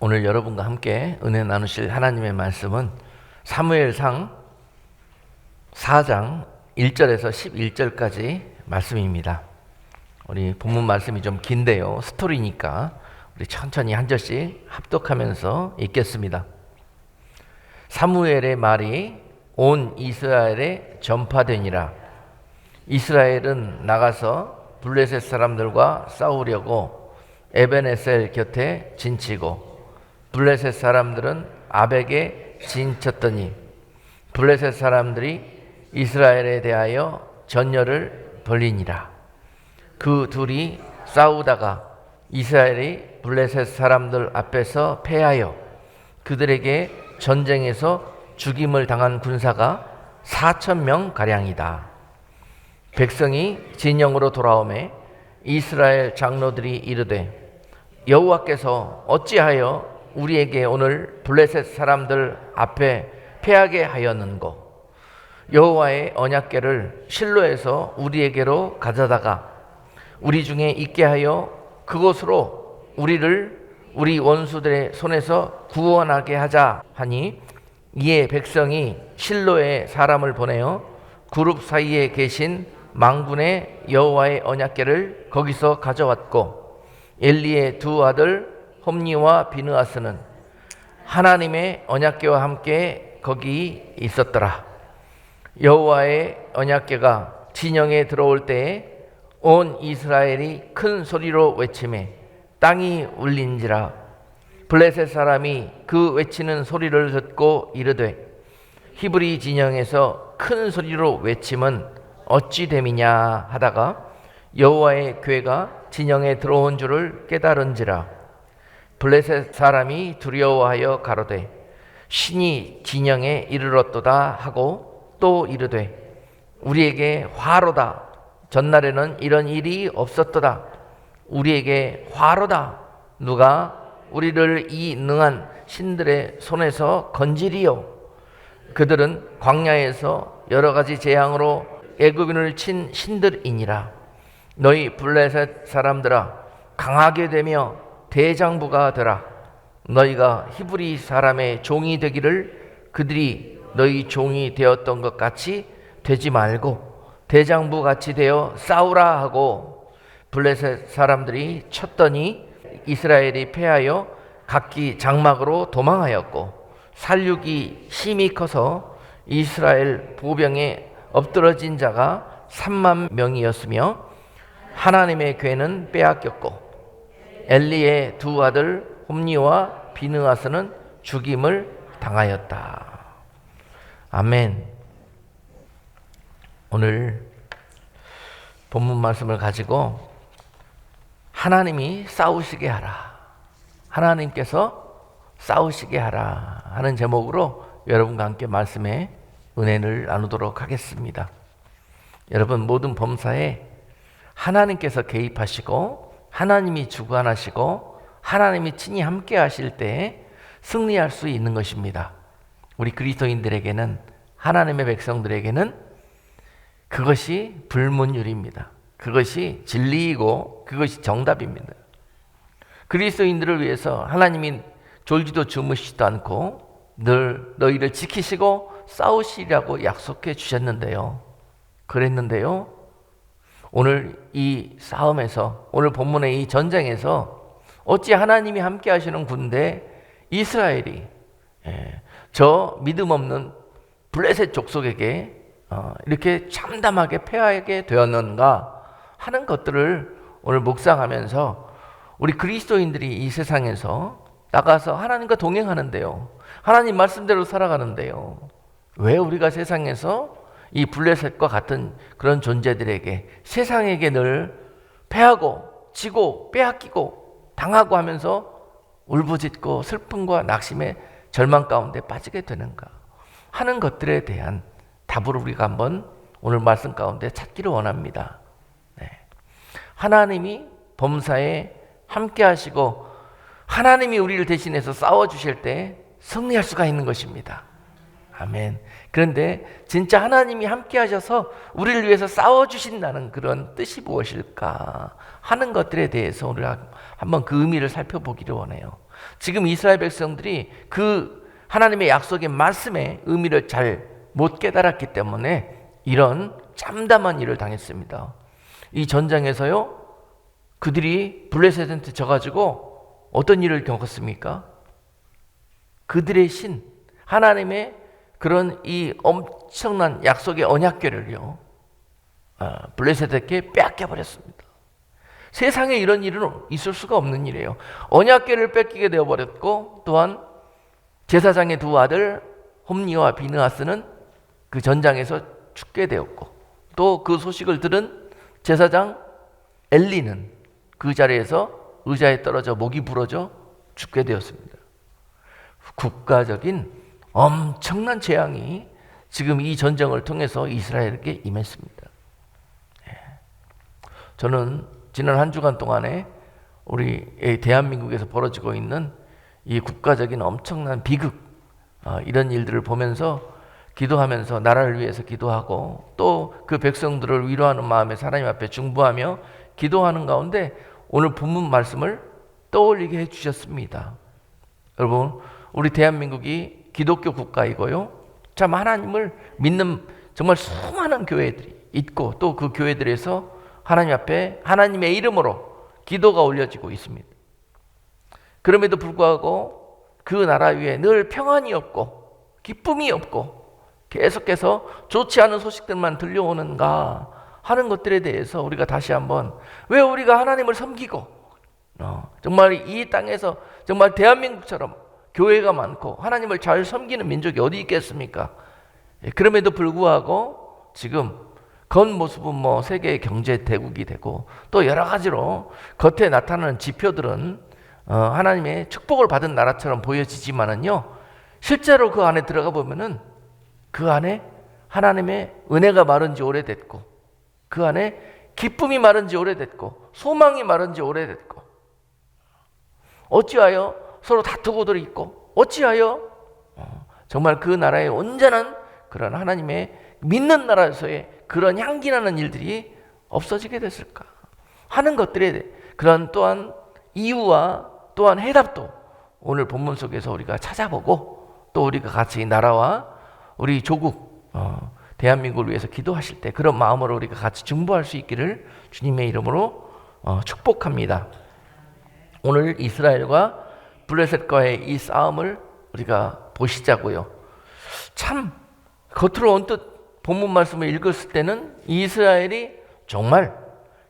오늘 여러분과 함께 은혜 나누실 하나님의 말씀은 사무엘상 4장 1절에서 11절까지 말씀입니다. 우리 본문 말씀이 좀 긴데요, 스토리니까 우리 천천히 한 절씩 합독하면서 읽겠습니다. 사무엘의 말이 온 이스라엘에 전파되니라. 이스라엘은 나가서 블레셋 사람들과 싸우려고 에벤에셀 곁에 진치고 블레셋 사람들은 아벡에 진쳤더니 블레셋 사람들이 이스라엘에 대하여 전열을 벌리니라. 그 둘이 싸우다가 이스라엘이 블레셋 사람들 앞에서 패하여 그들에게 전쟁에서 죽임을 당한 군사가 4,000명 가량이다. 백성이 진영으로 돌아오매 이스라엘 장로들이 이르되 여호와께서 어찌하여 우리에게 오늘 블레셋 사람들 앞에 패하게 하였는고? 여호와의 언약궤를 실로에서 우리에게로 가져다가 우리 중에 있게 하여 그곳으로 우리를 우리 원수들의 손에서 구원하게 하자 하니, 이에 백성이 실로에 사람을 보내어 그룹 사이에 계신 망군의 여호와의 언약궤를 거기서 가져왔고, 엘리의 두 아들 홈니와 비느하스는 하나님의 언약궤와 함께 거기 있었더라. 여호와의 언약궤가 진영에 들어올 때에 온 이스라엘이 큰 소리로 외치매 땅이 울린지라. 블레셋 사람이 그 외치는 소리를 듣고 이르되 히브리 진영에서 큰 소리로 외침은 어찌 됨이냐 하다가 여호와의 궤가 진영에 들어온 줄을 깨달은지라. 블레셋 사람이 두려워하여 가로되 신이 진영에 이르렀도다 하고 또 이르되 우리에게 화로다. 전날에는 이런 일이 없었도다. 우리에게 화로다. 누가 우리를 이 능한 신들의 손에서 건지리요? 그들은 광야에서 여러 가지 재앙으로 애굽인을 친 신들이니라. 너희 블레셋 사람들아, 강하게 되며 대장부가 되라. 너희가 히브리 사람의 종이 되기를 그들이 너희 종이 되었던 것 같이 되지 말고 대장부 같이 되어 싸우라 하고, 블레셋 사람들이 쳤더니 이스라엘이 패하여 각기 장막으로 도망하였고, 살육이 심히 커서 이스라엘 보병에 엎드러진 자가 3만 명이었으며 하나님의 궤는 빼앗겼고, 엘리의 두 아들 홈니와 비느하스는 죽임을 당하였다. 아멘. 오늘 본문 말씀을 가지고 하나님이 싸우시게 하라, 하나님께서 싸우시게 하라 하는 제목으로 여러분과 함께 말씀의 은혜를 나누도록 하겠습니다. 여러분, 모든 범사에 하나님께서 개입하시고 하나님이 주관하시고 하나님이 친히 함께 하실 때 승리할 수 있는 것입니다. 우리 그리스도인들에게는, 하나님의 백성들에게는 그것이 불문율입니다. 그것이 진리이고 그것이 정답입니다. 그리스도인들을 위해서 하나님이 졸지도 주무시지도 않고 늘 너희를 지키시고 싸우시라고 약속해 주셨는데요. 그랬는데요, 오늘 이 싸움에서, 오늘 본문의 이 전쟁에서 어찌 하나님이 함께 하시는 군대 이스라엘이 저 믿음 없는 블레셋 족속에게 이렇게 참담하게 패하게 되었는가 하는 것들을 오늘 묵상하면서, 우리 그리스도인들이 이 세상에서 나가서 하나님과 동행하는데요, 하나님 말씀대로 살아가는데요, 왜 우리가 세상에서 이 블레셋과 같은 그런 존재들에게, 세상에게 늘 패하고 지고 빼앗기고 당하고 하면서 울부짖고 슬픔과 낙심의 절망 가운데 빠지게 되는가 하는 것들에 대한 답을 우리가 한번 오늘 말씀 가운데 찾기를 원합니다. 하나님이 범사에 함께 하시고 하나님이 우리를 대신해서 싸워주실 때 승리할 수가 있는 것입니다. 아멘. 그런데 진짜 하나님이 함께 하셔서 우리를 위해서 싸워주신다는 그런 뜻이 무엇일까 하는 것들에 대해서 오늘 한번 그 의미를 살펴보기를 원해요. 지금 이스라엘 백성들이 그 하나님의 약속의 말씀의 의미를 잘 못 깨달았기 때문에 이런 참담한 일을 당했습니다. 이 전장에서요, 그들이 블레셋한테 져가지고 어떤 일을 겪었습니까? 그들의 신, 하나님의 그런 이 엄청난 약속의 언약궤를요, 블레셋에게 빼앗겨버렸습니다. 세상에 이런 일은 있을 수가 없는 일이에요. 언약궤를 뺏기게 되어버렸고, 또한 제사장의 두 아들 홈니와 비느하스는 그 전장에서 죽게 되었고, 또 그 소식을 들은 제사장 엘리는 그 자리에서 의자에 떨어져 목이 부러져 죽게 되었습니다. 국가적인 엄청난 재앙이 지금 이 전쟁을 통해서 이스라엘에게 임했습니다. 저는 지난 한 주간 동안에 우리 대한민국에서 벌어지고 있는 이 국가적인 엄청난 비극, 이런 일들을 보면서 기도하면서 나라를 위해서 기도하고 또 그 백성들을 위로하는 마음에 하나님 앞에 중보하며 기도하는 가운데 오늘 본문 말씀을 떠올리게 해주셨습니다. 여러분, 우리 대한민국이 기독교 국가이고요, 참 하나님을 믿는 정말 수많은 교회들이 있고 또 그 교회들에서 하나님 앞에 하나님의 이름으로 기도가 올려지고 있습니다. 그럼에도 불구하고 그 나라 위에 늘 평안이 없고 기쁨이 없고 계속해서 좋지 않은 소식들만 들려오는가 하는 것들에 대해서 우리가 다시 한번, 왜 우리가 하나님을 섬기고 정말 이 땅에서 정말 대한민국처럼 교회가 많고 하나님을 잘 섬기는 민족이 어디 있겠습니까? 그럼에도 불구하고 지금 겉모습은 뭐 세계의 경제 대국이 되고 또 여러 가지로 겉에 나타나는 지표들은 하나님의 축복을 받은 나라처럼 보여지지만은요, 실제로 그 안에 들어가 보면은 그 안에 하나님의 은혜가 마른 지 오래됐고, 그 안에 기쁨이 마른 지 오래됐고, 소망이 마른 지 오래됐고, 어찌하여 서로 다투고들 있고, 어찌하여 정말 그 나라의 온전한 그런 하나님의 믿는 나라에서의 그런 향기나는 일들이 없어지게 됐을까 하는 것들에 그런 또한 이유와 또한 해답도 오늘 본문 속에서 우리가 찾아보고, 또 우리가 같이 나라와 우리 조국 대한민국을 위해서 기도하실 때 그런 마음으로 우리가 같이 중보할 수 있기를 주님의 이름으로 축복합니다. 오늘 이스라엘과 블레셋과의 이 싸움을 우리가 보시자고요. 참 겉으로 언뜻 본문 말씀을 읽었을 때는 이스라엘이 정말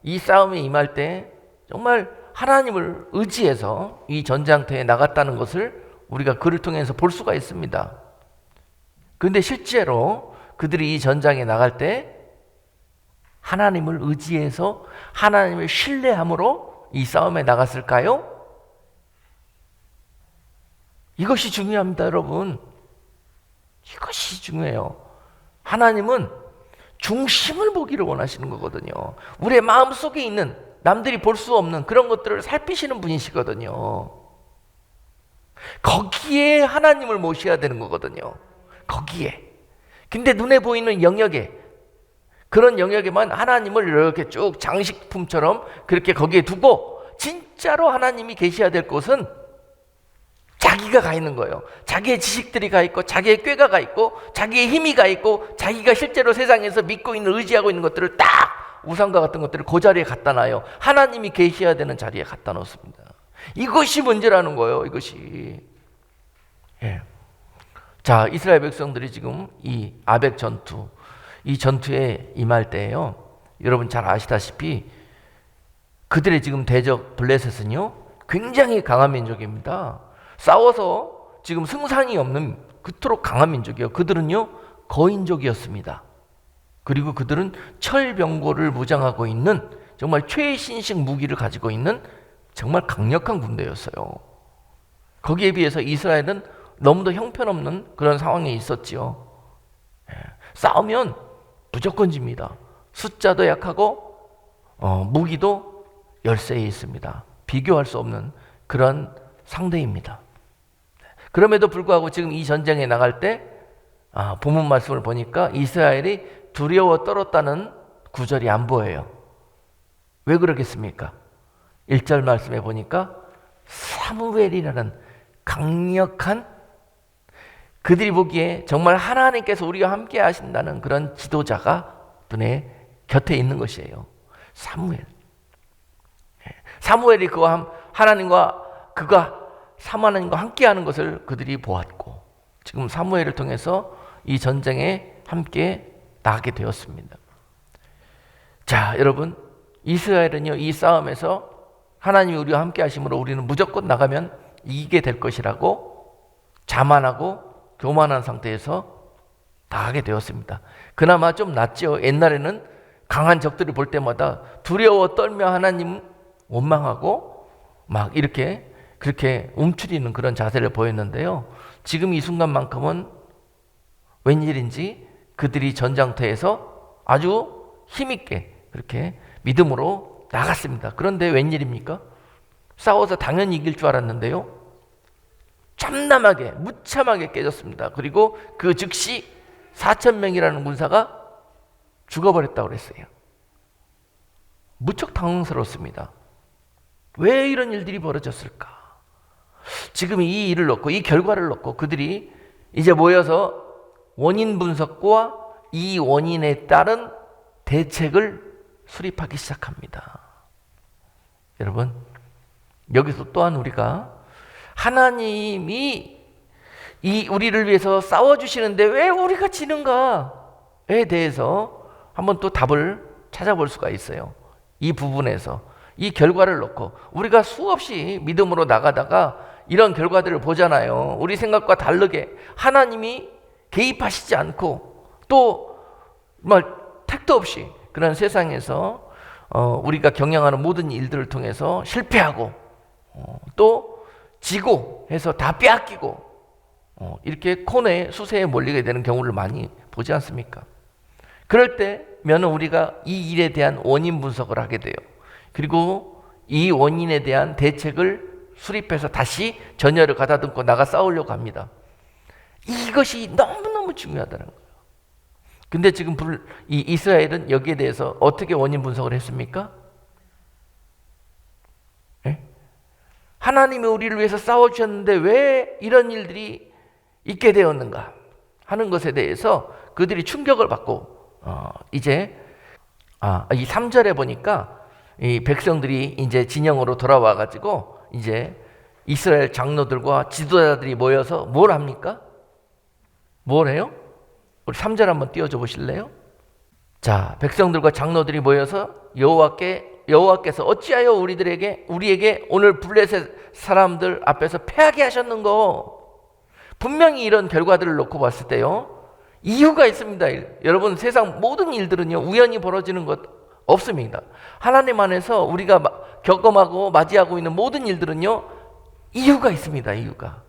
이 싸움에 임할 때 정말 하나님을 의지해서 이 전장터에 나갔다는 것을 우리가 그를 통해서 볼 수가 있습니다. 그런데 실제로 그들이 이 전장에 나갈 때 하나님을 의지해서 하나님을 신뢰함으로 이 싸움에 나갔을까요? 이것이 중요합니다, 여러분. 이것이 중요해요. 하나님은 중심을 보기를 원하시는 거거든요. 우리의 마음속에 있는 남들이 볼 수 없는 그런 것들을 살피시는 분이시거든요. 거기에 하나님을 모셔야 되는 거거든요. 거기에. 근데 눈에 보이는 영역에, 그런 영역에만 하나님을 이렇게 쭉 장식품처럼 그렇게 거기에 두고, 진짜로 하나님이 계셔야 될 곳은 자기가 가 있는 거예요. 자기의 지식들이 가 있고, 자기의 꾀가 가 있고, 자기의 힘이 가 있고, 자기가 실제로 세상에서 믿고 있는, 의지하고 있는 것들을 딱 우상과 같은 것들을 그 자리에 갖다 놔요. 하나님이 계셔야 되는 자리에 갖다 놓습니다. 이것이 문제라는 거예요. 이것이. 예. 자, 이스라엘 백성들이 지금 이 아벡 전투, 이 전투에 임할 때예요, 여러분 잘 아시다시피 그들의 지금 대적 블레셋은요 굉장히 강한 민족입니다. 싸워서 지금 승산이 없는 그토록 강한 민족이에요. 그들은요 거인족이었습니다. 그리고 그들은 철병고를 무장하고 있는 정말 최신식 무기를 가지고 있는 정말 강력한 군대였어요. 거기에 비해서 이스라엘은 너무도 형편없는 그런 상황에 있었지요. 싸우면 무조건 집니다. 숫자도 약하고 무기도 열세에 있습니다. 비교할 수 없는 그런 상대입니다. 그럼에도 불구하고 지금 이 전쟁에 나갈 때 본문 말씀을 보니까 이스라엘이 두려워 떨었다는 구절이 안 보여요. 왜 그러겠습니까? 1절 말씀에 보니까 사무엘이라는 강력한, 그들이 보기에 정말 하나님께서 우리와 함께 하신다는 그런 지도자가 눈에 곁에 있는 것이에요. 사무엘. 사무엘이 하나님과 그가 하나님과 함께 하는 것을 그들이 보았고, 지금 사무엘을 통해서 이 전쟁에 함께 나가게 되었습니다. 자, 여러분, 이스라엘은요, 이 싸움에서 하나님이 우리와 함께 하심으로 우리는 무조건 나가면 이기게 될 것이라고 자만하고 교만한 상태에서 나가게 되었습니다. 그나마 좀 낫죠. 옛날에는 강한 적들을 볼 때마다 두려워 떨며 하나님 원망하고 막 이렇게 그렇게 움츠리는 그런 자세를 보였는데요. 지금 이 순간만큼은 웬일인지 그들이 전장터에서 아주 힘있게 그렇게 믿음으로 나갔습니다. 그런데 웬일입니까? 싸워서 당연히 이길 줄 알았는데요, 참담하게 무참하게 깨졌습니다. 그리고 그 즉시 4,000명이라는 군사가 죽어버렸다고 그랬어요. 무척 당황스럽습니다. 왜 이런 일들이 벌어졌을까? 지금 이 일을 놓고, 이 결과를 놓고 그들이 이제 모여서 원인 분석과 이 원인에 따른 대책을 수립하기 시작합니다. 여러분, 여기서 또한 우리가 하나님이 우리를 위해서 싸워주시는데 왜 우리가 지는가에 대해서 한번 또 답을 찾아볼 수가 있어요. 이 부분에서 이 결과를 놓고 우리가 수없이 믿음으로 나가다가 이런 결과들을 보잖아요. 우리 생각과 다르게 하나님이 개입하시지 않고 또 택도 없이 그런 세상에서 우리가 경영하는 모든 일들을 통해서 실패하고 또 지고 해서 다 빼앗기고 이렇게 코너에 수세에 몰리게 되는 경우를 많이 보지 않습니까? 그럴 때면 우리가 이 일에 대한 원인 분석을 하게 돼요. 그리고 이 원인에 대한 대책을 수립해서 다시 전열을 가다듬고 나가 싸우려고 합니다. 이것이 너무너무 중요하다는 거예요. 근데 지금 이 이스라엘은 여기에 대해서 어떻게 원인 분석을 했습니까? 네? 하나님이 우리를 위해서 싸워주셨는데 왜 이런 일들이 있게 되었는가 하는 것에 대해서 그들이 충격을 받고 이제 이 3절에 보니까 이 백성들이 이제 진영으로 돌아와 가지고 이제 이스라엘 장로들과 지도자들이 모여서 뭘 합니까? 뭘 해요? 우리 3절 한번 띄워줘 보실래요? 자, 백성들과 장로들이 모여서 여호와께서 어찌하여 우리에게 오늘 블레셋 사람들 앞에서 패하게 하셨는고? 분명히 이런 결과들을 놓고 봤을 때요, 이유가 있습니다. 여러분, 세상 모든 일들은요 우연히 벌어지는 것 없습니다. 하나님 안에서 우리가 경험하고 맞이하고 있는 모든 일들은요 이유가 있습니다. 이유가.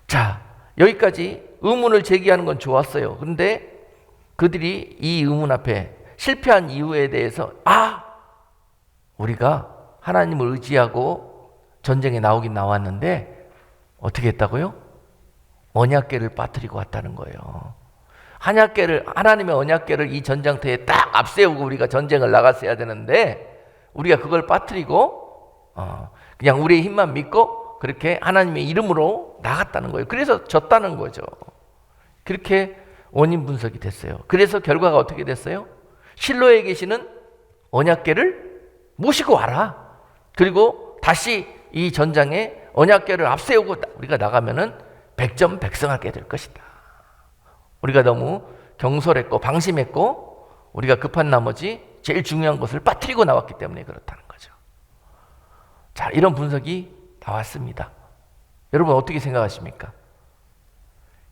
자, 여기까지 의문을 제기하는 건 좋았어요. 그런데 그들이 이 의문 앞에 실패한 이유에 대해서 우리가 하나님을 의지하고 전쟁에 나오긴 나왔는데 어떻게 했다고요? 언약궤를 빠뜨리고 왔다는 거예요. 하나님의 언약궤를 이 전장터에 딱 앞세우고 우리가 전쟁을 나갔어야 되는데 우리가 그걸 빠뜨리고 그냥 우리의 힘만 믿고 그렇게 하나님의 이름으로 나갔다는 거예요. 그래서 졌다는 거죠. 그렇게 원인 분석이 됐어요. 그래서 결과가 어떻게 됐어요? 실로에 계시는 언약궤를 모시고 와라. 그리고 다시 이 전장에 언약궤를 앞세우고 우리가 나가면은 백전백승하게 될 것이다. 우리가 너무 경솔했고 방심했고 우리가 급한 나머지 제일 중요한 것을 빠뜨리고 나왔기 때문에 그렇다는 거죠. 자, 이런 분석이 나왔습니다. 여러분 어떻게 생각하십니까?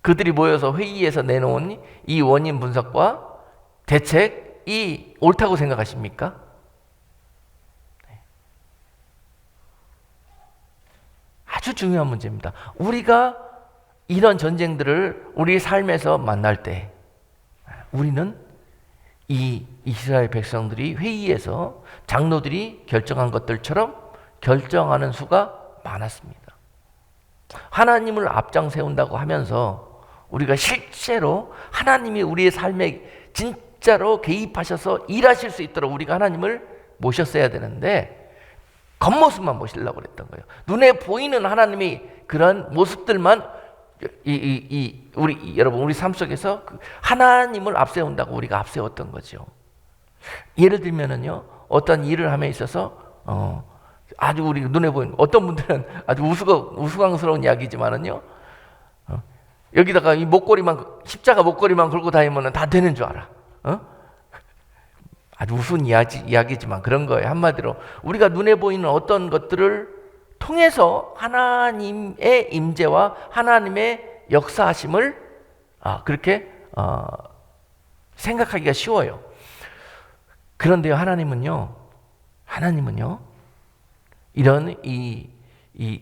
그들이 모여서 회의에서 내놓은 이 원인 분석과 대책이 옳다고 생각하십니까? 아주 중요한 문제입니다. 우리가 이런 전쟁들을 우리 삶에서 만날 때 우리는 이 이스라엘 백성들이 회의에서 장로들이 결정한 것들처럼 결정하는 수가 많았습니다. 하나님을 앞장 세운다고 하면서 우리가 실제로 하나님이 우리의 삶에 진짜로 개입하셔서 일하실 수 있도록 우리가 하나님을 모셨어야 되는데 겉모습만 모시려고 그랬던 거예요. 눈에 보이는 하나님이 그런 모습들만 우리 삶 속에서 하나님을 앞세운다고 우리가 앞세웠던 거죠. 예를 들면은요, 어떤 일을 함에 있어서 아주 우리 눈에 보이는, 어떤 분들은 아주 우스꽝스러운 이야기지만은요, 여기다가 이 십자가 목걸이만 걸고 다니면 다 되는 줄 알아. 아주 우스운 이야기지만 그런 거예요. 한마디로 우리가 눈에 보이는 어떤 것들을 통해서 하나님의 임재와 하나님의 역사하심을 그렇게 생각하기가 쉬워요. 그런데요, 하나님은요 이런 이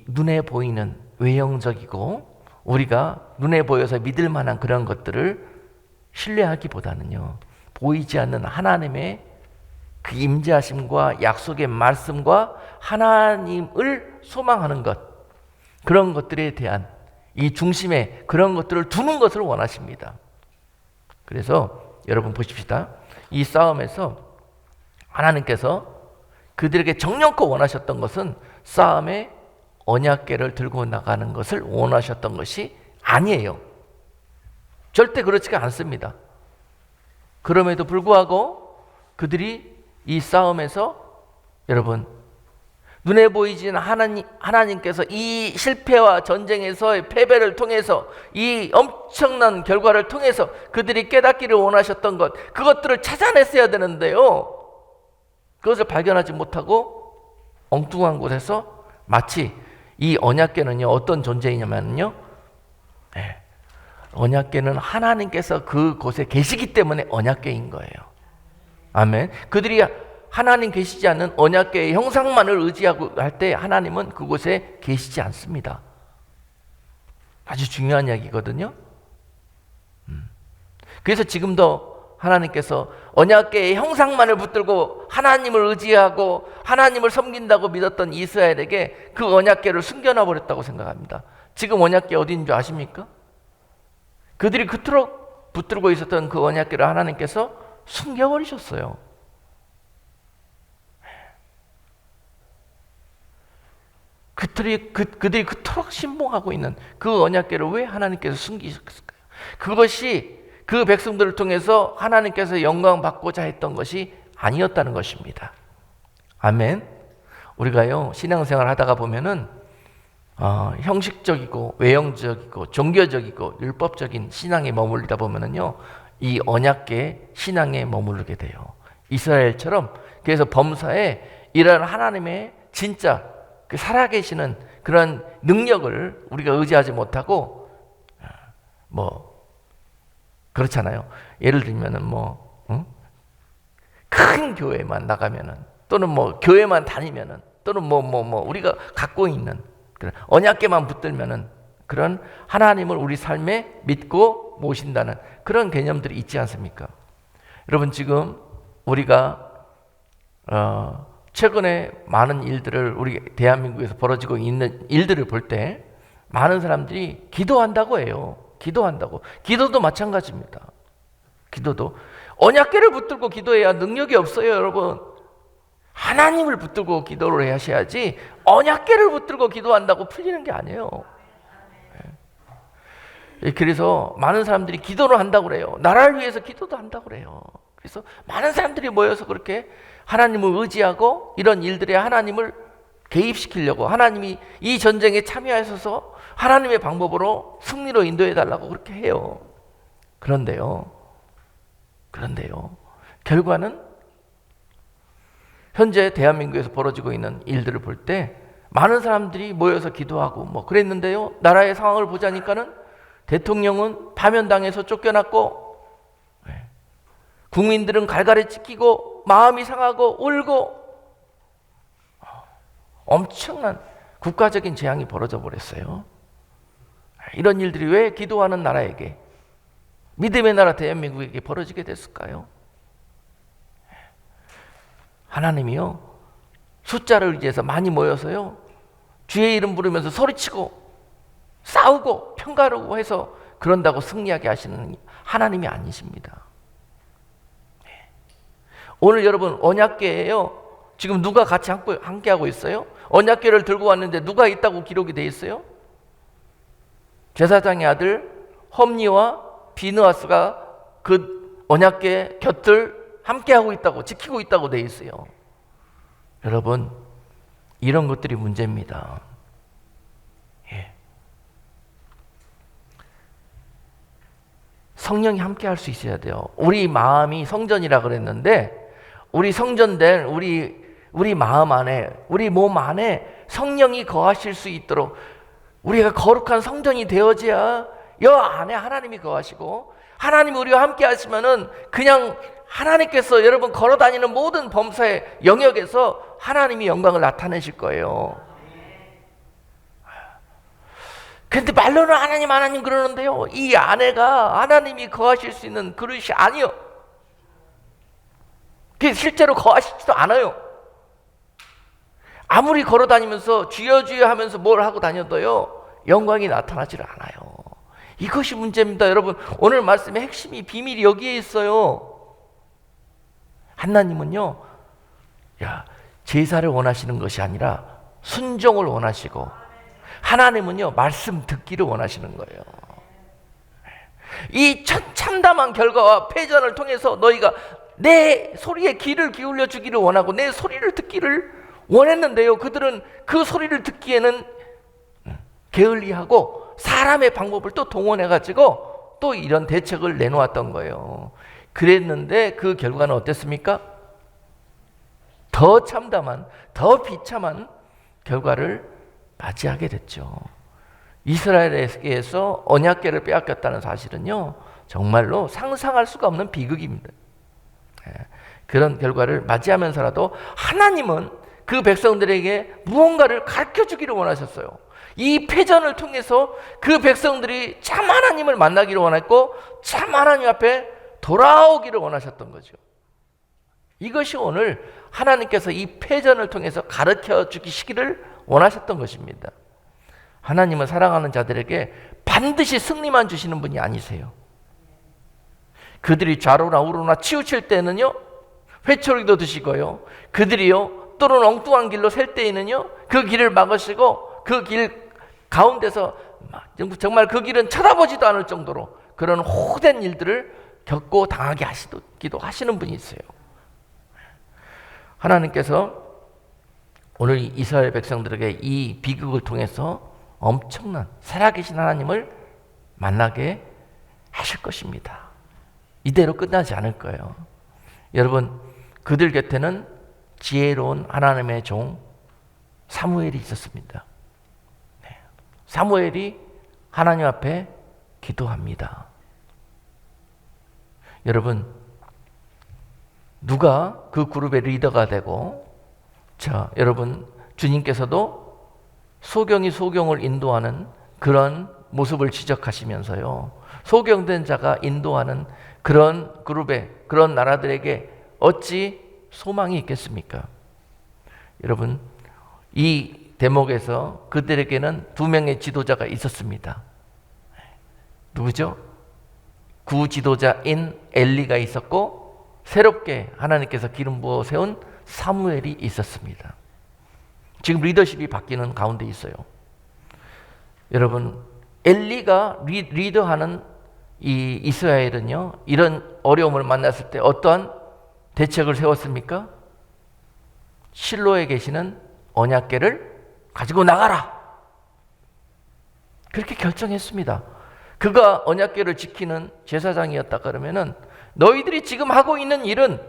눈에 보이는 외형적이고 우리가 눈에 보여서 믿을 만한 그런 것들을 신뢰하기보다는요, 보이지 않는 하나님의 그 임재하심과 약속의 말씀과 하나님을 소망하는 것, 그런 것들에 대한 이 중심에 그런 것들을 두는 것을 원하십니다. 그래서 여러분 보십시다. 이 싸움에서 하나님께서 그들에게 정령껏 원하셨던 것은 싸움에 언약궤를 들고 나가는 것을 원하셨던 것이 아니에요. 절대 그렇지가 않습니다. 그럼에도 불구하고 그들이 이 싸움에서 여러분 눈에 보이지는 하나님께서 이 실패와 전쟁에서의 패배를 통해서 이 엄청난 결과를 통해서 그들이 깨닫기를 원하셨던 것, 그것들을 찾아냈어야 되는데요, 그것을 발견하지 못하고 엉뚱한 곳에서 마치 이 언약궤는요 어떤 존재이냐면요, 언약궤는 하나님께서 그곳에 계시기 때문에 언약궤인 거예요. 아멘. 그들이 하나님 계시지 않는 언약궤의 형상만을 의지하고 할 때 하나님은 그곳에 계시지 않습니다. 아주 중요한 이야기거든요. 그래서 지금도 하나님께서 언약궤의 형상만을 붙들고 하나님을 의지하고 하나님을 섬긴다고 믿었던 이스라엘에게 그 언약궤를 숨겨놔 버렸다고 생각합니다. 지금 언약궤 어디 있는 줄 아십니까? 그들이 그토록 붙들고 있었던 그 언약궤를 하나님께서 숨겨버리셨어요. 그들이 그토록 신봉하고 있는 그 언약궤를 왜 하나님께서 숨기셨을까요? 그것이 그 백성들을 통해서 하나님께서 영광 받고자 했던 것이 아니었다는 것입니다. 아멘. 우리가요 신앙생활 하다가 보면은 형식적이고 외형적이고 종교적이고 율법적인 신앙에 머물리다 보면은요 이 언약궤 신앙에 머무르게 돼요. 이스라엘처럼. 그래서 범사에 이런 하나님의 진짜 그 살아계시는 그런 능력을 우리가 의지하지 못하고 그렇잖아요. 예를 들면은 큰 교회만 나가면은 또는 교회만 다니면은 또는 우리가 갖고 있는 그런 언약궤만 붙들면은 그런 하나님을 우리 삶에 믿고 모신다는 그런 개념들이 있지 않습니까? 여러분 지금 우리가 최근에 많은 일들을 우리 대한민국에서 벌어지고 있는 일들을 볼 때 많은 사람들이 기도한다고 해요. 기도한다고. 기도도 마찬가지입니다. 기도도 언약궤를 붙들고 기도해야 능력이 없어요, 여러분. 하나님을 붙들고 기도를 하셔야지 언약궤를 붙들고 기도한다고 풀리는 게 아니에요. 그래서 많은 사람들이 기도를 한다고 그래요. 나라를 위해서 기도도 한다고 그래요. 그래서 많은 사람들이 모여서 그렇게 하나님을 의지하고 이런 일들에 하나님을 개입시키려고 하나님이 이 전쟁에 참여하셔서 하나님의 방법으로 승리로 인도해달라고 그렇게 해요. 그런데요 결과는 현재 대한민국에서 벌어지고 있는 일들을 볼 때 많은 사람들이 모여서 기도하고 그랬는데요, 나라의 상황을 보자니까는 대통령은 파면당해서 쫓겨났고 국민들은 갈갈이 찢기고 마음이 상하고 울고 엄청난 국가적인 재앙이 벌어져 버렸어요. 이런 일들이 왜 기도하는 나라에게, 믿음의 나라 대한민국에게 벌어지게 됐을까요? 하나님이요 숫자를 의지해서 많이 모여서요 주의 이름 부르면서 소리치고 싸우고 평가르고 해서 그런다고 승리하게 하시는 하나님이 아니십니다. 오늘 여러분 언약궤예요. 지금 누가 같이 함께하고 있어요? 언약궤를 들고 왔는데 누가 있다고 기록이 돼 있어요? 제사장의 아들 험리와 비느하스가 그 언약궤 곁을 함께하고 있다고, 지키고 있다고 돼 있어요. 여러분, 이런 것들이 문제입니다. 예. 성령이 함께할 수 있어야 돼요. 우리 마음이 성전이라 그랬는데, 우리 성전된 우리 마음 안에, 우리 몸 안에 성령이 거하실 수 있도록 우리가 거룩한 성전이 되어져야 여 안에 하나님이 거하시고, 하나님이 우리와 함께 하시면은 그냥 하나님께서 여러분 걸어다니는 모든 범사의 영역에서 하나님이 영광을 나타내실 거예요. 근데 말로는 하나님 그러는데요, 이 안에가 하나님이 거하실 수 있는 그릇이 아니요. 그게 실제로 거하시지도 않아요. 아무리 걸어다니면서 주여 주여 하면서 뭘 하고 다녀도요, 영광이 나타나질 않아요. 이것이 문제입니다. 여러분, 오늘 말씀의 핵심이, 비밀이 여기에 있어요. 하나님은요, 제사를 원하시는 것이 아니라 순종을 원하시고, 하나님은요 말씀 듣기를 원하시는 거예요. 이 참담한 결과와 패전을 통해서 너희가 내 소리에 귀를 기울여 주기를 원하고 내 소리를 듣기를 원했는데요, 그들은 그 소리를 듣기에는 게을리하고 사람의 방법을 또 동원해가지고 또 이런 대책을 내놓았던 거예요. 그랬는데 그 결과는 어땠습니까? 더 참담한, 더 비참한 결과를 맞이하게 됐죠. 이스라엘에게서 언약궤를 빼앗겼다는 사실은요, 정말로 상상할 수가 없는 비극입니다. 그런 결과를 맞이하면서라도 하나님은 그 백성들에게 무언가를 가르쳐주기를 원하셨어요. 이 패전을 통해서 그 백성들이 참 하나님을 만나기를 원했고 참 하나님 앞에 돌아오기를 원하셨던 거죠. 이것이 오늘 하나님께서 이 패전을 통해서 가르쳐 주시기를 원하셨던 것입니다. 하나님은 사랑하는 자들에게 반드시 승리만 주시는 분이 아니세요. 그들이 좌로나 우로나 치우칠 때는요, 회초리도 드시고요, 그들이요 또는 엉뚱한 길로 셀 때에는요 그 길을 막으시고 그 길 가운데서 정말 그 길은 쳐다보지도 않을 정도로 그런 호된 일들을 겪고 당하게 하시기도 하시는 분이 있어요. 하나님께서 오늘 이스라엘 백성들에게 이 비극을 통해서 엄청난 살아계신 하나님을 만나게 하실 것입니다. 이대로 끝나지 않을 거예요. 여러분, 그들 곁에는 지혜로운 하나님의 종 사무엘이 있었습니다. 사무엘이 하나님 앞에 기도합니다. 여러분, 누가 그 그룹의 리더가 되고, 여러분, 주님께서도 소경이 소경을 인도하는 그런 모습을 지적하시면서요, 소경된 자가 인도하는 그런 그룹에, 그런 나라들에게 어찌 소망이 있겠습니까? 여러분, 이 대목에서 그들에게는 두 명의 지도자가 있었습니다. 누구죠? 구지도자인 엘리가 있었고 새롭게 하나님께서 기름 부어 세운 사무엘이 있었습니다. 지금 리더십이 바뀌는 가운데 있어요. 여러분, 엘리가 리더하는 이 이스라엘은요, 이런 어려움을 만났을 때 어떠한 대책을 세웠습니까? 실로에 계시는 언약궤를 가지고 나가라, 그렇게 결정했습니다. 그가 언약궤를 지키는 제사장이었다 그러면은 너희들이 지금 하고 있는 일은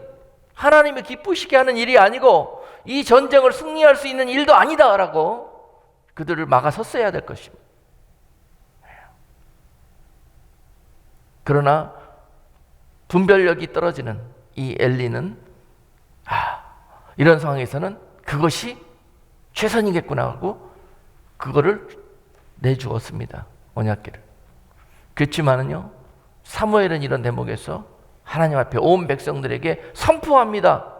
하나님을 기쁘시게 하는 일이 아니고 이 전쟁을 승리할 수 있는 일도 아니다라고 그들을 막아섰어야 될 것입니다. 그러나 분별력이 떨어지는 이 엘리는 이런 상황에서는 그것이 최선이겠구나 하고 그거를 내주었습니다. 언약궤를. 그렇지만은요, 사무엘은 이런 대목에서 하나님 앞에 온 백성들에게 선포합니다.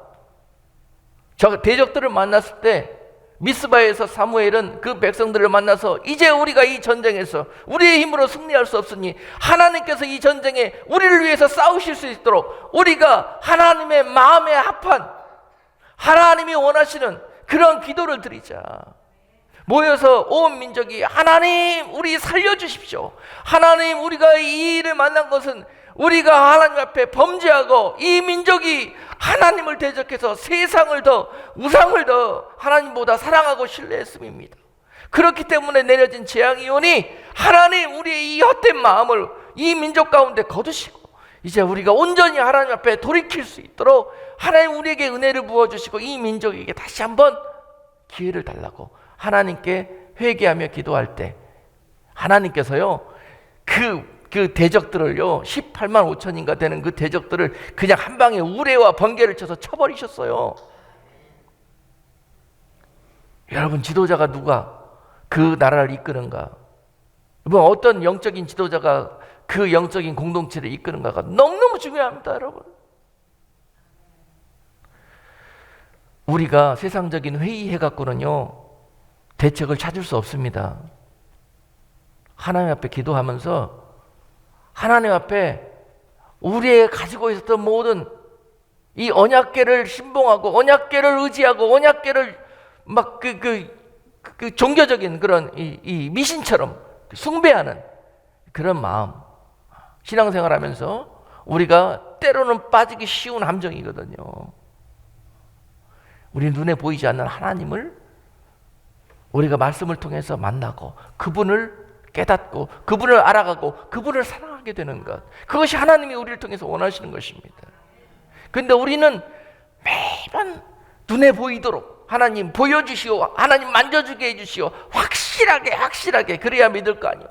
대적들을 만났을 때 미스바에서 사무엘은 그 백성들을 만나서 이제 우리가 이 전쟁에서 우리의 힘으로 승리할 수 없으니 하나님께서 이 전쟁에 우리를 위해서 싸우실 수 있도록 우리가 하나님의 마음에 합한 하나님이 원하시는 그런 기도를 드리자. 모여서 온 민족이 하나님 우리 살려주십시오. 하나님 우리가 이 일을 만난 것은 우리가 하나님 앞에 범죄하고 이 민족이 하나님을 대적해서 세상을 더 우상을 더 하나님보다 사랑하고 신뢰했음입니다. 그렇기 때문에 내려진 재앙이오니 하나님 우리의 이 헛된 마음을 이 민족 가운데 거두시고 이제 우리가 온전히 하나님 앞에 돌이킬 수 있도록 하나님 우리에게 은혜를 부어주시고 이 민족에게 다시 한번 기회를 달라고 하나님께 회개하며 기도할 때 하나님께서요 그 대적들을요 18만 5천인가 되는 그 대적들을 그냥 한 방에 우레와 번개를 쳐서 쳐버리셨어요. 여러분 지도자가 누가 그 나라를 이끄는가, 어떤 영적인 지도자가 그 영적인 공동체를 이끄는가가 너무너무 중요합니다. 여러분 우리가 세상적인 회의해 갖고는요 대책을 찾을 수 없습니다. 하나님 앞에 기도하면서 하나님 앞에 우리의 가지고 있었던 모든 이 언약궤를 신봉하고 언약궤를 의지하고 언약궤를 막 그 종교적인 그런 이 미신처럼 숭배하는 그런 마음, 신앙생활하면서 우리가 때로는 빠지기 쉬운 함정이거든요. 우리 눈에 보이지 않는 하나님을 우리가 말씀을 통해서 만나고 그분을 깨닫고 그분을 알아가고 그분을 사랑하게 되는 것, 그것이 하나님이 우리를 통해서 원하시는 것입니다. 그런데 우리는 매번 눈에 보이도록 하나님 보여주시오, 하나님 만져주게 해주시오, 확실하게 그래야 믿을 거 아니에요.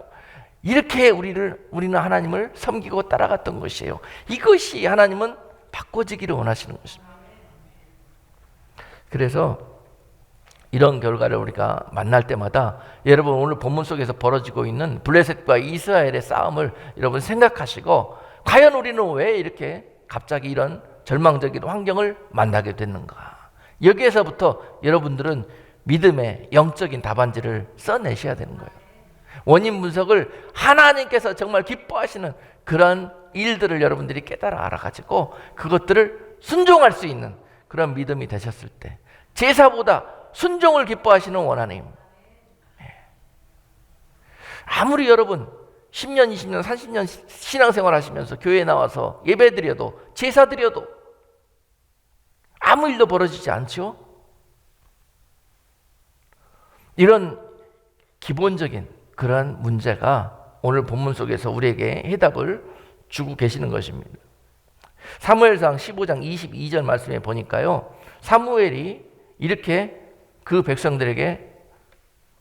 이렇게 우리는 하나님을 섬기고 따라갔던 것이에요. 이것이 하나님은 바꿔지기를 원하시는 것입니다. 그래서 이런 결과를 우리가 만날 때마다 여러분 오늘 본문 속에서 벌어지고 있는 블레셋과 이스라엘의 싸움을 여러분 생각하시고 과연 우리는 왜 이렇게 갑자기 이런 절망적인 환경을 만나게 됐는가, 여기에서부터 여러분들은 믿음의 영적인 답안지를 써내셔야 되는 거예요. 원인 분석을 하나님께서 정말 기뻐하시는 그런 일들을 여러분들이 깨달아 알아가지고 그것들을 순종할 수 있는 그런 믿음이 되셨을 때 제사보다 순종을 기뻐하시는 원하님. 아무리 여러분 10년, 20년, 30년 신앙생활 하시면서 교회에 나와서 예배 드려도 제사 드려도 아무 일도 벌어지지 않죠? 이런 기본적인 그런 문제가 오늘 본문 속에서 우리에게 해답을 주고 계시는 것입니다. 사무엘상 15장 22절 말씀에 보니까요, 사무엘이 이렇게 그 백성들에게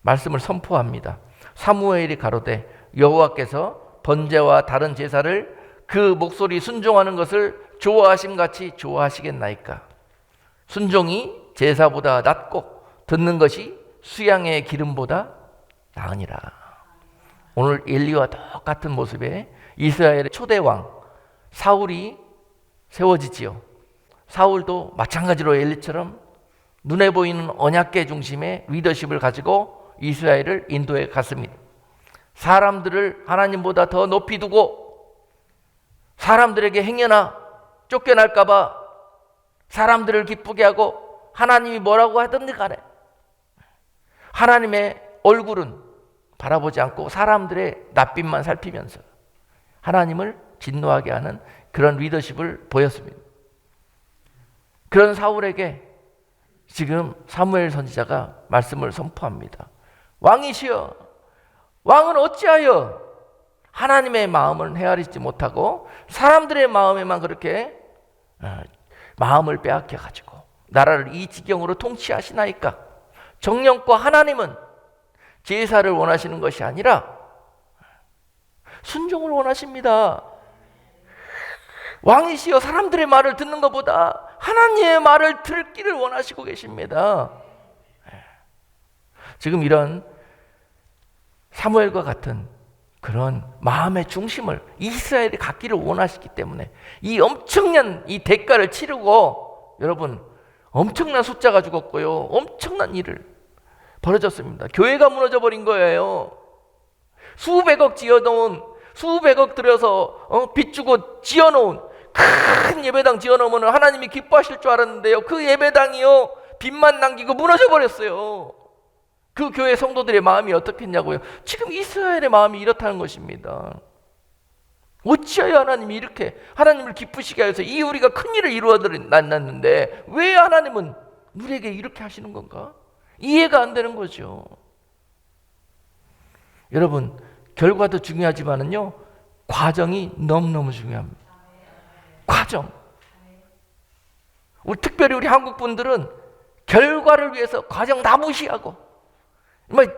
말씀을 선포합니다. 사무엘이 가로되 여호와께서 번제와 다른 제사를 그 목소리 순종하는 것을 좋아하심같이 좋아하시겠나이까. 순종이 제사보다 낫고 듣는 것이 수양의 기름보다 나으니라. 오늘 엘리와 똑같은 모습의 이스라엘의 초대왕 사울이 세워지지요. 사울도 마찬가지로 엘리처럼 눈에 보이는 언약궤 중심의 리더십을 가지고 이스라엘을 인도해 갔습니다. 사람들을 하나님보다 더 높이 두고 사람들에게 행여나 쫓겨날까 봐 사람들을 기쁘게 하고 하나님이 뭐라고 하든지 간에 하나님의 얼굴은 바라보지 않고 사람들의 낯빛만 살피면서 하나님을 진노하게 하는 그런 리더십을 보였습니다. 그런 사울에게 지금 사무엘 선지자가 말씀을 선포합니다. 왕이시여, 왕은 어찌하여 하나님의 마음을 헤아리지 못하고 사람들의 마음에만 그렇게 마음을 빼앗겨 가지고 나라를 이 지경으로 통치하시나이까. 정령과 하나님은 제사를 원하시는 것이 아니라 순종을 원하십니다. 왕이시여, 사람들의 말을 듣는 것보다 하나님의 말을 듣기를 원하시고 계십니다. 지금 이런 사무엘과 같은 그런 마음의 중심을 이스라엘이 갖기를 원하시기 때문에 이 엄청난 이 대가를 치르고 여러분 엄청난 숫자가 죽었고요, 엄청난 일을 벌어졌습니다. 교회가 무너져 버린 거예요. 수백억 지어놓은, 수백억 들여서 빚 주고 지어놓은 큰 예배당 지어놓으면 하나님이 기뻐하실 줄 알았는데요, 그 예배당이요 빚만 남기고 무너져 버렸어요. 그 교회 성도들의 마음이 어떻겠냐고요. 지금 이스라엘의 마음이 이렇다는 것입니다. 어찌하여 하나님이 이렇게 하나님을 기쁘시게 하여서 이 우리가 큰 일을 이루어놨는데 왜 하나님은 우리에게 이렇게 하시는 건가? 이해가 안 되는 거죠. 여러분, 결과도 중요하지만은요, 과정이 너무너무 중요합니다. 과정. 특별히 우리 한국 분들은 결과를 위해서 과정 다 무시하고,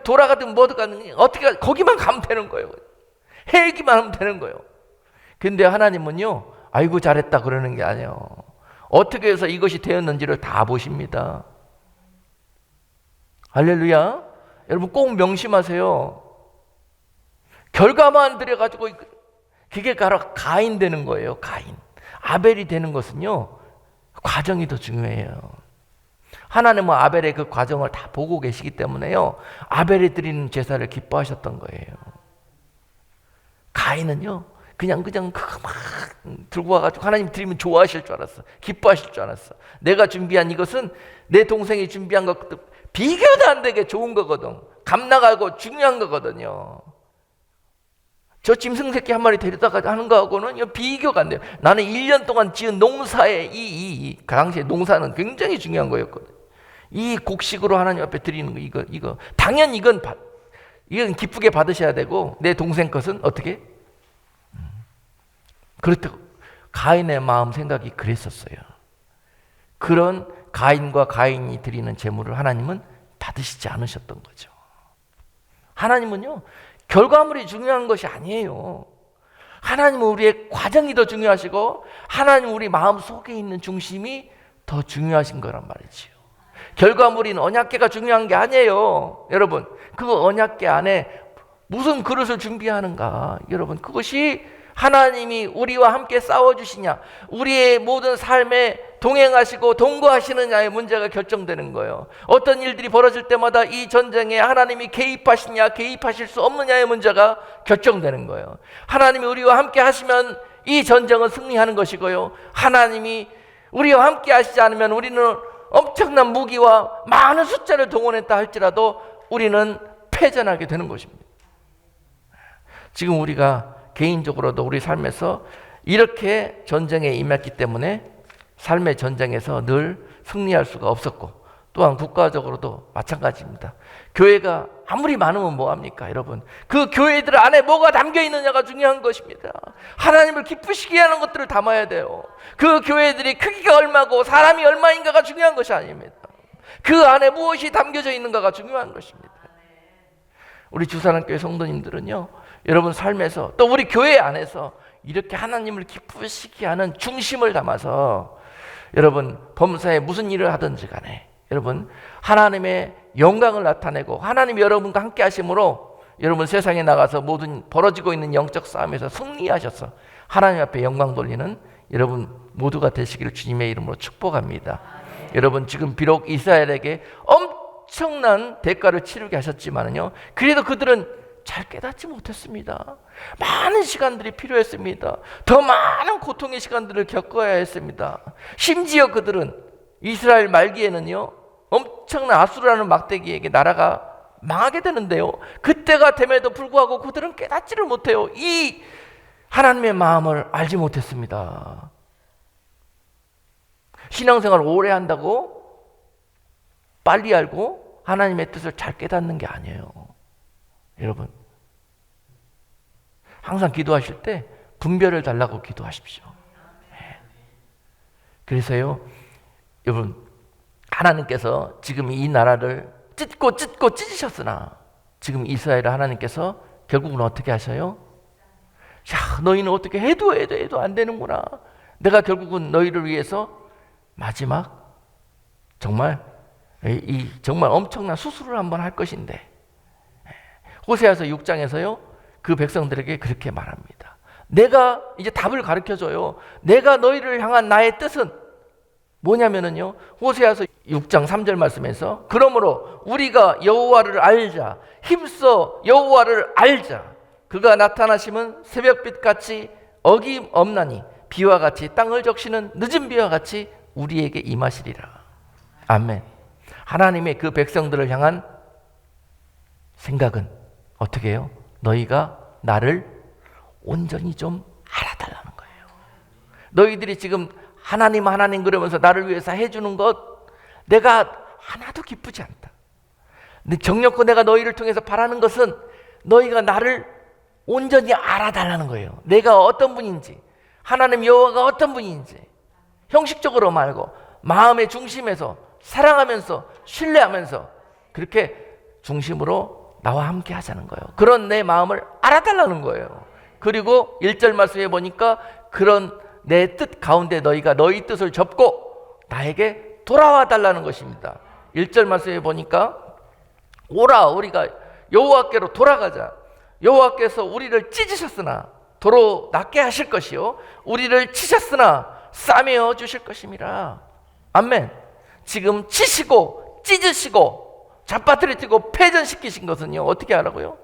돌아가든 뭐든 가든 어떻게 거기만 가면 되는 거예요. 해기만 하면 되는 거예요. 근데 하나님은요, 아이고 잘했다 그러는 게 아니에요. 어떻게 해서 이것이 되었는지를 다 보십니다. 할렐루야. 여러분 꼭 명심하세요. 결과만 들여가지고 그게 바로 가인 되는 거예요. 가인. 아벨이 되는 것은요, 과정이 더 중요해요. 하나님은 아벨의 그 과정을 다 보고 계시기 때문에요, 아벨이 드리는 제사를 기뻐하셨던 거예요. 가인은요, 그냥 막 들고 와가지고 하나님 드리면 좋아하실 줄 알았어. 기뻐하실 줄 알았어. 내가 준비한 이것은 내 동생이 준비한 것도 비교도 안 되게 좋은 거거든. 값나가고 중요한 거거든요. 저 짐승 새끼 한 마리 데려다가 하는 거하고는 비교가 안 돼요. 나는 1년 동안 지은 농사에 그 당시에 농사는 굉장히 중요한 거였거든. 이 곡식으로 하나님 앞에 드리는 거, 이거 당연히 이건 기쁘게 받으셔야 되고, 내 동생 것은 어떻게? 그렇다고 가인의 마음 생각이 그랬었어요. 그런 가인과 가인이 드리는 제물을 하나님은 받으시지 않으셨던 거죠. 하나님은요, 결과물이 중요한 것이 아니에요. 하나님은 우리의 과정이 더 중요하시고, 하나님은 우리 마음 속에 있는 중심이 더 중요하신 거란 말이지요. 결과물인 언약궤가 중요한 게 아니에요. 여러분, 그 언약궤 안에 무슨 그릇을 준비하는가, 여러분, 그것이 하나님이 우리와 함께 싸워주시냐, 우리의 모든 삶에 동행하시고 동거하시느냐의 문제가 결정되는 거예요. 어떤 일들이 벌어질 때마다 이 전쟁에 하나님이 개입하시냐 개입하실 수 없느냐의 문제가 결정되는 거예요. 하나님이 우리와 함께 하시면 이 전쟁은 승리하는 것이고요, 하나님이 우리와 함께 하시지 않으면 우리는 엄청난 무기와 많은 숫자를 동원했다 할지라도 우리는 패전하게 되는 것입니다. 지금 우리가 개인적으로도 우리 삶에서 이렇게 전쟁에 임했기 때문에 삶의 전쟁에서 늘 승리할 수가 없었고, 또한 국가적으로도 마찬가지입니다. 교회가 아무리 많으면 뭐합니까? 여러분, 그 교회들 안에 뭐가 담겨 있느냐가 중요한 것입니다. 하나님을 기쁘시게 하는 것들을 담아야 돼요. 그 교회들이 크기가 얼마고 사람이 얼마인가가 중요한 것이 아닙니다. 그 안에 무엇이 담겨져 있는가가 중요한 것입니다. 우리 주사랑교회 성도님들은요, 여러분 삶에서 또 우리 교회 안에서 이렇게 하나님을 기쁘시게 하는 중심을 담아서, 여러분 범사에 무슨 일을 하든지 간에 여러분 하나님의 영광을 나타내고 하나님이 여러분과 함께 하심으로 여러분 세상에 나가서 모든 벌어지고 있는 영적 싸움에서 승리하셔서 하나님 앞에 영광 돌리는 여러분 모두가 되시기를 주님의 이름으로 축복합니다. 여러분 지금 비록 이스라엘에게 엄청난 대가를 치르게 하셨지만은요, 그래도 그들은 잘 깨닫지 못했습니다. 많은 시간들이 필요했습니다. 더 많은 고통의 시간들을 겪어야 했습니다. 심지어 그들은 이스라엘 말기에는요, 엄청난 아수르라는 막대기에게 나라가 망하게 되는데요, 그때가 됨에도 불구하고 그들은 깨닫지를 못해요. 이 하나님의 마음을 알지 못했습니다. 신앙생활을 오래 한다고 빨리 알고 하나님의 뜻을 잘 깨닫는 게 아니에요. 여러분, 항상 기도하실 때 분별을 달라고 기도하십시오. 그래서요, 여러분, 하나님께서 지금 이 나라를 찢고 찢으셨으나 지금 이스라엘을 하나님께서 결국은 어떻게 하셔요? 야, 너희는 어떻게 해도 안 되는구나. 내가 결국은 너희를 위해서 마지막 정말 정말 엄청난 수술을 한번 할 것인데, 호세아서 6장에서요 그 백성들에게 그렇게 말합니다. 내가 이제 답을 가르쳐줘요. 내가 너희를 향한 나의 뜻은 뭐냐면은요, 호세아서 6장 3절 말씀에서 그러므로 우리가 여호와를 알자, 힘써 여호와를 알자. 그가 나타나시면 새벽빛같이 어김없나니 비와 같이 땅을 적시는 늦은 비와 같이 우리에게 임하시리라. 아멘. 하나님의 그 백성들을 향한 생각은 어떻게 해요? 너희가 나를 온전히 좀 알아달라는 거예요. 너희들이 지금 하나님 하나님 그러면서 나를 위해서 해주는 것 내가 하나도 기쁘지 않다. 정력껏 내가 너희를 통해서 바라는 것은 너희가 나를 온전히 알아달라는 거예요. 내가 어떤 분인지, 하나님 여호와가 어떤 분인지 형식적으로 말고 마음의 중심에서 사랑하면서 신뢰하면서 그렇게 중심으로 나와 함께 하자는 거예요. 그런 내 마음을 알아달라는 거예요. 그리고 1절 말씀에 보니까 그런 내 뜻 가운데 너희가 너희 뜻을 접고 나에게 돌아와 달라는 것입니다. 1절 말씀에 보니까 오라 우리가 여호와께로 돌아가자. 여호와께서 우리를 찢으셨으나 도로 낫게 하실 것이요 우리를 치셨으나 싸매어 주실 것임이라. 아멘. 지금 치시고 찢으시고 잡아뜨리고 패전시키신 것은요 어떻게 하라고요?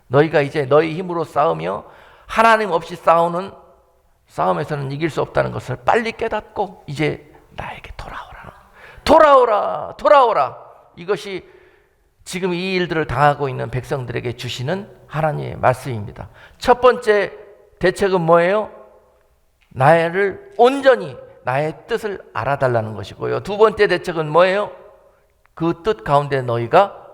너희가 이제 너희 힘으로 싸우며 하나님 없이 싸우는 싸움에서는 이길 수 없다는 것을 빨리 깨닫고 이제 나에게 돌아오라. 이것이 지금 이 일들을 당하고 있는 백성들에게 주시는 하나님의 말씀입니다. 첫 번째 대책은 뭐예요? 나를 온전히 나의 뜻을 알아달라는 것이고요. 두 번째 대책은 뭐예요? 그 뜻 가운데 너희가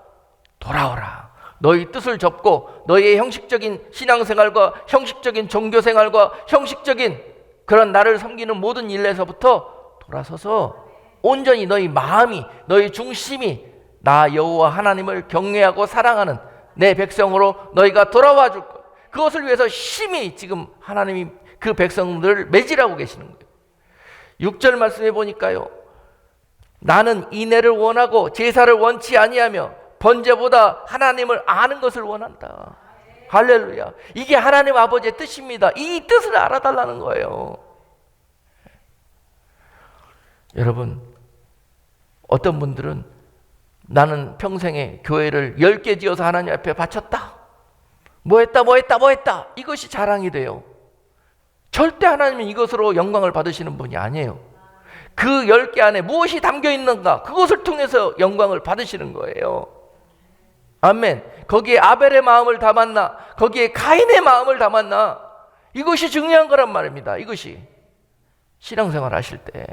돌아오라. 너희 뜻을 접고 너희의 형식적인 신앙생활과 형식적인 종교생활과 형식적인 그런 나를 섬기는 모든 일에서부터 돌아서서 온전히 너희 마음이 너희 중심이 나 여호와 하나님을 경외하고 사랑하는 내 백성으로 너희가 돌아와 줄 것. 그것을 위해서 심히 지금 하나님이 그 백성들을 매질하고 계시는 거예요. 6절 말씀해 보니까요. 나는 인애를 원하고 제사를 원치 아니하며 번제보다 하나님을 아는 것을 원한다. 할렐루야. 이게 하나님 아버지의 뜻입니다. 이 뜻을 알아달라는 거예요. 여러분, 어떤 분들은 나는 평생에 교회를 10개 지어서 하나님 앞에 바쳤다. 뭐 했다. 이것이 자랑이 돼요. 절대 하나님은 이것으로 영광을 받으시는 분이 아니에요. 그 10개 안에 무엇이 담겨 있는가? 그것을 통해서 영광을 받으시는 거예요. 아멘. 거기에 아벨의 마음을 담았나? 거기에 가인의 마음을 담았나? 이것이 중요한 거란 말입니다. 이것이 신앙생활 하실 때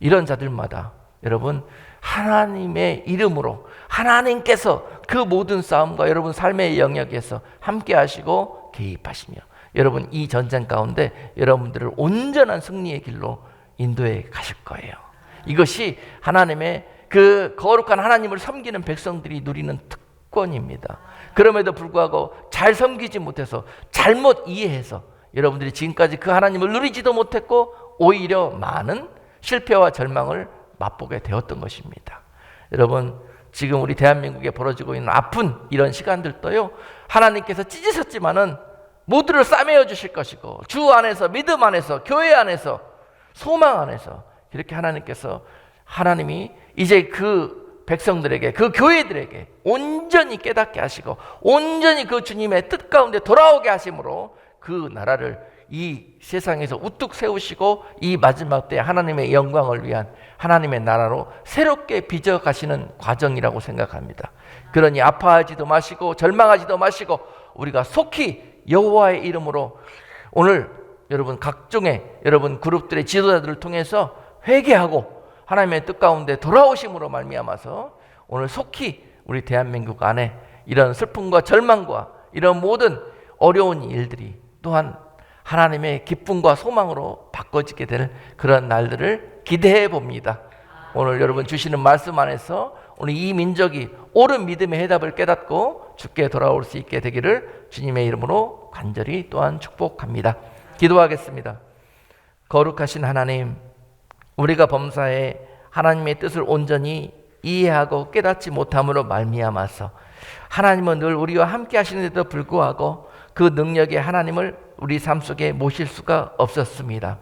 이런 자들마다 여러분 하나님의 이름으로 하나님께서 그 모든 싸움과 여러분 삶의 영역에서 함께 하시고 개입하시며 여러분 이 전쟁 가운데 여러분들을 온전한 승리의 길로 인도해 가실 거예요. 이것이 하나님의 그 거룩한 하나님을 섬기는 백성들이 누리는 특권입니다. 그럼에도 불구하고 잘 섬기지 못해서 잘못 이해해서 여러분들이 지금까지 그 하나님을 누리지도 못했고 오히려 많은 실패와 절망을 맛보게 되었던 것입니다. 여러분 지금 우리 대한민국에 벌어지고 있는 아픈 이런 시간들도요 하나님께서 찢으셨지만은 모두를 싸매어 주실 것이고 주 안에서 믿음 안에서 교회 안에서 소망 안에서 이렇게 하나님이 이제 그 백성들에게 그 교회들에게 온전히 깨닫게 하시고 온전히 그 주님의 뜻 가운데 돌아오게 하심으로 그 나라를 이 세상에서 우뚝 세우시고 이 마지막 때 하나님의 영광을 위한 하나님의 나라로 새롭게 빚어 가시는 과정이라고 생각합니다. 그러니 아파하지도 마시고 절망하지도 마시고 우리가 속히 여호와의 이름으로 오늘 여러분 각종의 여러분 그룹들의 지도자들을 통해서 회개하고 하나님의 뜻 가운데 돌아오심으로 말미암아서 오늘 속히 우리 대한민국 안에 이런 슬픔과 절망과 이런 모든 어려운 일들이 또한 하나님의 기쁨과 소망으로 바꿔지게 될 그런 날들을 기대해 봅니다. 오늘 여러분 주시는 말씀 안에서 오늘 이 민족이 옳은 믿음의 해답을 깨닫고 주께 돌아올 수 있게 되기를 주님의 이름으로 간절히 또한 축복합니다. 기도하겠습니다. 거룩하신 하나님, 우리가 범사에 하나님의 뜻을 온전히 이해하고 깨닫지 못함으로 말미암아서 하나님은 늘 우리와 함께 하시는데도 불구하고 그 능력의 하나님을 우리 삶 속에 모실 수가 없었습니다.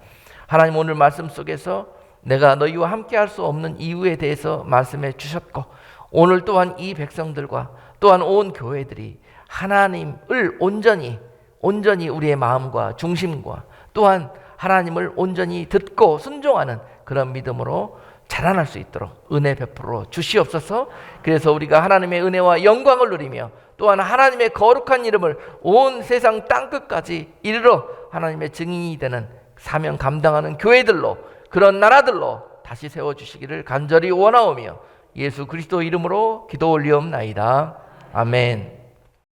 하나님 오늘 말씀 속에서 내가 너희와 함께 할 수 없는 이유에 대해서 말씀해 주셨고, 오늘 또한 이 백성들과 또한 온 교회들이 하나님을 온전히 우리의 마음과 중심과 또한 하나님을 온전히 듣고 순종하는 그런 믿음으로 자라날 수 있도록 은혜 베풀어 주시옵소서. 그래서 우리가 하나님의 은혜와 영광을 누리며 또한 하나님의 거룩한 이름을 온 세상 땅끝까지 이르러 하나님의 증인이 되는 사명 감당하는 교회들로, 그런 나라들로 다시 세워주시기를 간절히 원하오며 예수 그리스도 이름으로 기도 올리옵나이다. 아멘.